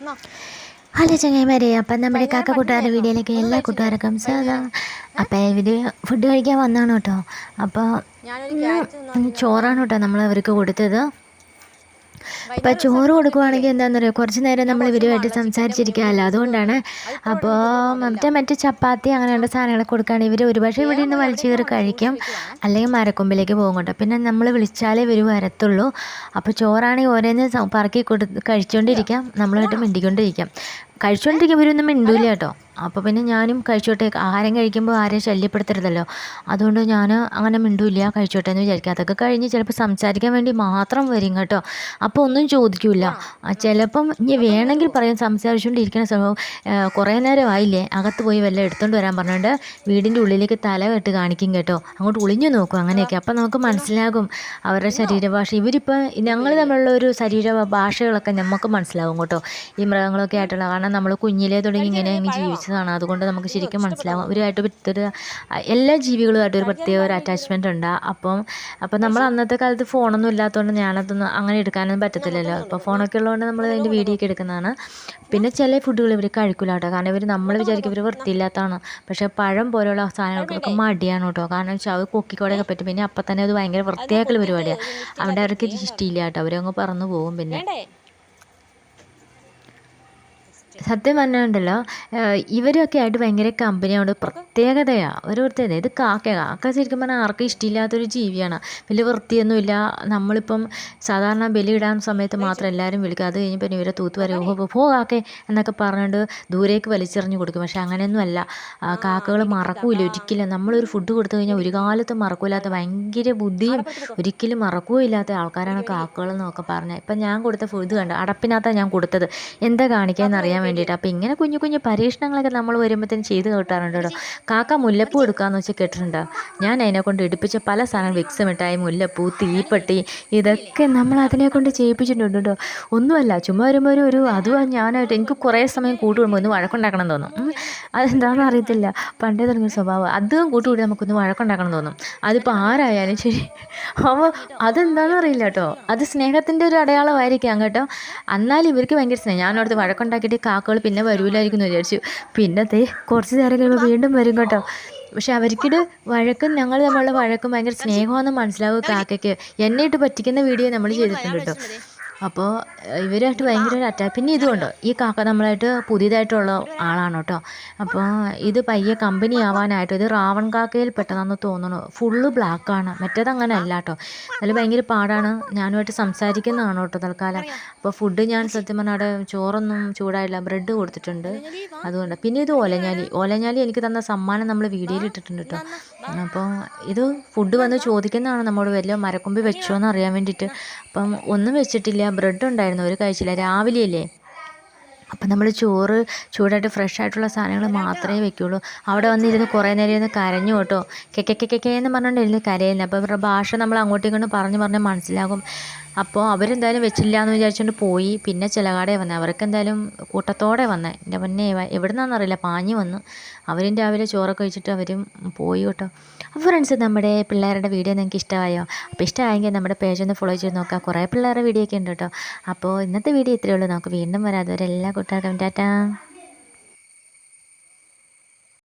Hello ചങ്ങായിമാരെ, അപ്പം നമ്മുടെ കാക്ക കൂട്ടുകാരുടെ വീഡിയോയിലേക്ക് എല്ലാ കൂട്ടുകാർക്കും സ്വാഗതം. അപ്പം ഇവർ ഫുഡ് കഴിക്കാൻ വന്നതാണ് കേട്ടോ. അപ്പോൾ ചോറാണ് കേട്ടോ നമ്മൾ അവർക്ക് കൊടുത്തത്. അപ്പോൾ ചോറ് കൊടുക്കുവാണെങ്കിൽ എന്താണെന്ന് പറയുക, കുറച്ച് നേരം നമ്മൾ ഇവരുമായിട്ട് സംസാരിച്ചിരിക്കുകയല്ലോ, അതുകൊണ്ടാണ്. അപ്പോൾ മറ്റേ ചപ്പാത്തി അങ്ങനെയുള്ള സാധനങ്ങളൊക്കെ കൊടുക്കുകയാണെങ്കിൽ ഇവർ ഒരുപക്ഷെ ഇവിടെ നിന്ന് വലിച്ചു കയറി കഴിക്കും, അല്ലെങ്കിൽ മരക്കൊമ്പിലേക്ക് പോകും കേട്ടോ. പിന്നെ നമ്മൾ വിളിച്ചാലേ ഇവർ വരത്തുള്ളൂ. അപ്പോൾ ചോറാണെങ്കിൽ ഓരോന്ന് പറക്കി കഴിച്ചുകൊണ്ടിരിക്കാം, നമ്മളുമായിട്ട് മിണ്ടിക്കൊണ്ടിരിക്കാം. കഴിച്ചുകൊണ്ടിരിക്കുമ്പോൾ ഇവരൊന്നും മിണ്ടൂല കേട്ടോ. അപ്പോൾ പിന്നെ ഞാനും കഴിച്ചോട്ടെ, ആഹാരം കഴിക്കുമ്പോൾ ആരെയും ശല്യപ്പെടുത്തരുതല്ലോ, അതുകൊണ്ട് ഞാൻ അങ്ങനെ മിണ്ടൂല്ല, കഴിച്ചോട്ടെ എന്ന് വിചാരിക്കുക. അതൊക്കെ കഴിഞ്ഞ് ചിലപ്പോൾ സംസാരിക്കാൻ വേണ്ടി മാത്രം വരും കേട്ടോ. അപ്പോൾ ഒന്നും ചോദിക്കില്ല. ചിലപ്പം ഇനി വേണമെങ്കിൽ പറയും, സംസാരിച്ചുകൊണ്ടിരിക്കുന്ന സമയം കുറേ നേരമായില്ലേ, അകത്ത് പോയി വല്ലതും എടുത്തുകൊണ്ട് വരാൻ പറഞ്ഞുകൊണ്ട് വീടിൻ്റെ ഉള്ളിലേക്ക് തല വെട്ട് കാണിക്കും കേട്ടോ. അങ്ങോട്ട് ഒളിഞ്ഞു നോക്കും അങ്ങനെയൊക്കെ. അപ്പോൾ നമുക്ക് മനസ്സിലാകും അവരുടെ ശരീരഭാഷ. ഇവരിപ്പോൾ ഞങ്ങൾ തമ്മിലുള്ള ഒരു ശരീരഭാഷകളൊക്കെ നമുക്ക് മനസ്സിലാകും കേട്ടോ, ഈ മൃഗങ്ങളൊക്കെ ആയിട്ടുള്ള. കാരണം നമ്മൾ കുഞ്ഞിലേ തുടങ്ങി ഇങ്ങനെ അങ്ങ് ജീവിച്ചതാണ്, അതുകൊണ്ട് നമുക്ക് ശരിക്കും മനസ്സിലാകും. ഇവരുമായിട്ട് ഒരു എല്ലാ ജീവികളുമായിട്ട് ഒരു പ്രത്യേക ഒരു അറ്റാച്ച്മെൻ്റ് ഉണ്ട്. അപ്പം നമ്മൾ അന്നത്തെ കാലത്ത് ഫോണൊന്നും ഇല്ലാത്തതുകൊണ്ട് ഞാനതൊന്നും അങ്ങനെ എടുക്കാനൊന്നും പറ്റത്തില്ലല്ലോ. അപ്പോൾ ഫോണൊക്കെ ഉള്ളതുകൊണ്ട് നമ്മൾ അതിൻ്റെ വീഡിയോ ഒക്കെ എടുക്കുന്നതാണ്. പിന്നെ ചില ഫുഡുകൾ ഇവർ കഴിക്കില്ല കേട്ടോ, കാരണം നമ്മൾ വിചാരിക്കും ഇവർ വൃത്തിയില്ലാത്തതാണ്. പക്ഷേ പഴം പോലെയുള്ള സാധനങ്ങൾക്കൊക്കെ മടിയാണ് കേട്ടോ. കാരണം വെച്ചാൽ അത് കൊക്കിക്കോടെയൊക്കെ പറ്റും. പിന്നെ അപ്പം തന്നെ അത് ഭയങ്കര വൃത്തിയാക്കൽ പരിപാടിയാണ്. അവിടെ അവർക്ക് ഇഷ്ടമില്ല കേട്ടോ, അവരങ്ങ് പറന്നു പോകും. പിന്നെ സത്യം പറഞ്ഞിട്ടുണ്ടല്ലോ, ഇവരൊക്കെ ആയിട്ട് ഭയങ്കര കമ്പനിയാണ്, പ്രത്യേകതയാണ്, ഒരു പ്രത്യേകത. ഇത് കാക്ക ശരിക്കും പറഞ്ഞാൽ ആർക്കും ഇഷ്ടമില്ലാത്തൊരു ജീവിയാണ്. വലിയ വൃത്തിയൊന്നുമില്ല. നമ്മളിപ്പം സാധാരണ ബലിയിടാൻ സമയത്ത് മാത്രം എല്ലാവരും വിളിക്കും, അത് കഴിഞ്ഞ് പിന്നെ ഇവരെ തൂത്ത് വരെ പോ കാക്കേ എന്നൊക്കെ പറഞ്ഞുകൊണ്ട് ദൂരേക്ക് വലിച്ചെറിഞ്ഞ് കൊടുക്കും. പക്ഷേ അങ്ങനെയൊന്നുമല്ല, കാക്കകൾ മറക്കൂല ഒരിക്കലും. നമ്മളൊരു ഫുഡ് കൊടുത്തു കഴിഞ്ഞാൽ ഒരു കാലത്തും മറക്കൂലാത്ത, ഭയങ്കര ബുദ്ധിയും ഒരിക്കലും മറക്കുകയില്ലാത്ത ആൾക്കാരാണ് കാക്കകൾ എന്നൊക്കെ പറഞ്ഞത്. ഇപ്പം ഞാൻ കൊടുത്ത ഫുഡ് കണ്ട് അടപ്പിനകത്താണ് ഞാൻ കൊടുത്തത്, എന്താ കാണിക്കാമെന്ന് അറിയാൻ വേണ്ടിയിട്ട്. അപ്പോൾ ഇങ്ങനെ കുഞ്ഞു കുഞ്ഞു പരീക്ഷണങ്ങളൊക്കെ നമ്മൾ വരുമ്പോഴത്തേനും ചെയ്ത് കേട്ടാറുണ്ട് കേട്ടോ. കാക്ക മുല്ലപ്പൂ എടുക്കാമെന്ന് വെച്ചാൽ കേട്ടിട്ടുണ്ടോ? ഞാൻ അതിനെ കൊണ്ട് എടുപ്പിച്ച പല സാധനം, വിക്സ് മിഠായി, മുല്ലപ്പൂ, തീപ്പെട്ടി, ഇതൊക്കെ നമ്മൾ അതിനെ കൊണ്ട് ചെയ്യിപ്പിച്ചിട്ടുണ്ട് കേട്ടോ. ഒന്നുമല്ല, ചുമ്മാ വരുമ്പോൾ അതും ഞാനായിട്ട് എനിക്ക് കുറേ സമയം കൂട്ടുവിടുമ്പോൾ ഒന്ന് വഴക്കുണ്ടാക്കണം തോന്നും. അതെന്താണെന്ന് അറിയത്തില്ല, പണ്ടേ തുടങ്ങിയ സ്വഭാവം. അതും കൂട്ടുകൂടി നമുക്കൊന്ന് വഴക്കുണ്ടാക്കണം തോന്നും. അതിപ്പോൾ ആരായാലും ശരി. അപ്പോൾ അതെന്താണെന്ന് അറിയില്ല കേട്ടോ, അത് സ്നേഹത്തിൻ്റെ ഒരു അടയാളമായിരിക്കാം കേട്ടോ. എന്നാലും ഇവർക്ക് ഭയങ്കര സ്നേഹം. ഞാനവിടുത്തെ വഴക്കുണ്ടാക്കിയിട്ട് കാക്കകൾ പിന്നെ വരൂലായിരിക്കും എന്ന് വിചാരിച്ചു. പിന്നത്തെ കുറച്ച് നേരം കഴിയുമ്പോൾ വീണ്ടും വരും കേട്ടോ. പക്ഷെ അവർക്കിത് വഴക്കും ഞങ്ങൾ തമ്മിലുള്ള വഴക്കും ഭയങ്കര സ്നേഹമാണെന്ന് മനസ്സിലാവും കാക്കയ്ക്ക്. എന്നെ ഇട്ട് പറ്റിക്കുന്ന വീഡിയോ നമ്മൾ ചെയ്തിട്ടുണ്ട് കേട്ടോ. അപ്പോൾ ഇവരായിട്ട് ഭയങ്കര ഒരു അറ്റാച്ച്. പിന്നെ ഇതുകൊണ്ട് ഈ കാക്ക നമ്മളായിട്ട് പുതിയതായിട്ടുള്ള ആളാണ് കേട്ടോ. അപ്പോൾ ഇത് പയ്യെ കമ്പനി ആവാനായിട്ട്, ഇത് റാവൺ കാക്കയിൽ പെട്ടതാണെന്ന് തോന്നുന്നു. ഫുള്ള് ബ്ലാക്കാണ്, മറ്റേത് അങ്ങനെ അല്ല കേട്ടോ. അതിൽ ഭയങ്കര പാടാണ്. ഞാനുമായിട്ട് സംസാരിക്കുന്നതാണ് കേട്ടോ തൽക്കാലം. അപ്പോൾ ഫുഡ് ഞാൻ സത്യം പറഞ്ഞാൽ അവിടെ ചോറൊന്നും ചൂടായില്ല, ബ്രെഡ് കൊടുത്തിട്ടുണ്ട് അതുകൊണ്ട്. പിന്നെ ഇത് ഓലഞ്ഞാലി എനിക്ക് തന്ന സമ്മാനം നമ്മൾ വീഡിയോയിൽ ഇട്ടിട്ടുണ്ട് കേട്ടോ. അപ്പോൾ ഇത് ഫുഡ് വന്ന് ചോദിക്കുന്നതാണ് നമ്മോട്, വലിയ മരക്കൊമ്പി വെച്ചോ എന്ന് അറിയാൻ വേണ്ടിയിട്ട്. അപ്പം ഒന്നും വെച്ചിട്ടില്ല, ബ്രെഡ് ഉണ്ടായിരുന്നു, ഒരു കഴിച്ചില്ല, രാവിലെയല്ലേ. അപ്പം നമ്മൾ ചോറ് ചൂടായിട്ട് ഫ്രഷ് ആയിട്ടുള്ള സാധനങ്ങൾ മാത്രമേ വെക്കുകയുള്ളൂ. അവിടെ വന്നിരുന്ന് കുറേ നേരം ഇരുന്ന് കരഞ്ഞു കേട്ടോ. എന്ന് പറഞ്ഞുകൊണ്ടിരുന്ന് കരയുന്നത്. അപ്പോൾ ഇവരുടെ ഭാഷ നമ്മൾ അങ്ങോട്ടും ഇങ്ങോട്ടും പറഞ്ഞ് മനസ്സിലാകും. അപ്പോൾ അവരെന്തായാലും വെച്ചില്ല എന്ന് വിചാരിച്ചുകൊണ്ട് പോയി. പിന്നെ ചിലകാടെ വന്നത്, അവർക്ക് എന്തായാലും കൂട്ടത്തോടെ വന്നത്. എൻ്റെ പൊന്നെ എവിടെ നിന്നാണെന്നറിയില്ല, പാഞ്ഞു വന്നു. അവരും രാവിലെ ചോറൊക്കെ കഴിച്ചിട്ട് അവരും പോയി കേട്ടോ. അപ്പോൾ ഫ്രണ്ട്സ്, നമ്മുടെ പിള്ളേരുടെ വീഡിയോ നിങ്ങൾക്ക് ഇഷ്ടമായോ? അപ്പോൾ ഇഷ്ടമായെങ്കിൽ നമ്മുടെ പേജ് ഒന്ന് ഫോളോ ചെയ്ത് നോക്കാം, കുറേ പിള്ളേരുടെ വീഡിയോ ഒക്കെ ഉണ്ട് കേട്ടോ. അപ്പോൾ ഇന്നത്തെ വീഡിയോ ഇത്രയേ ഉള്ളൂ. നമുക്ക് വീണ്ടും വരാം. അതുവരെ എല്ലാ കൂട്ടുകാർക്കും ടാറ്റാ.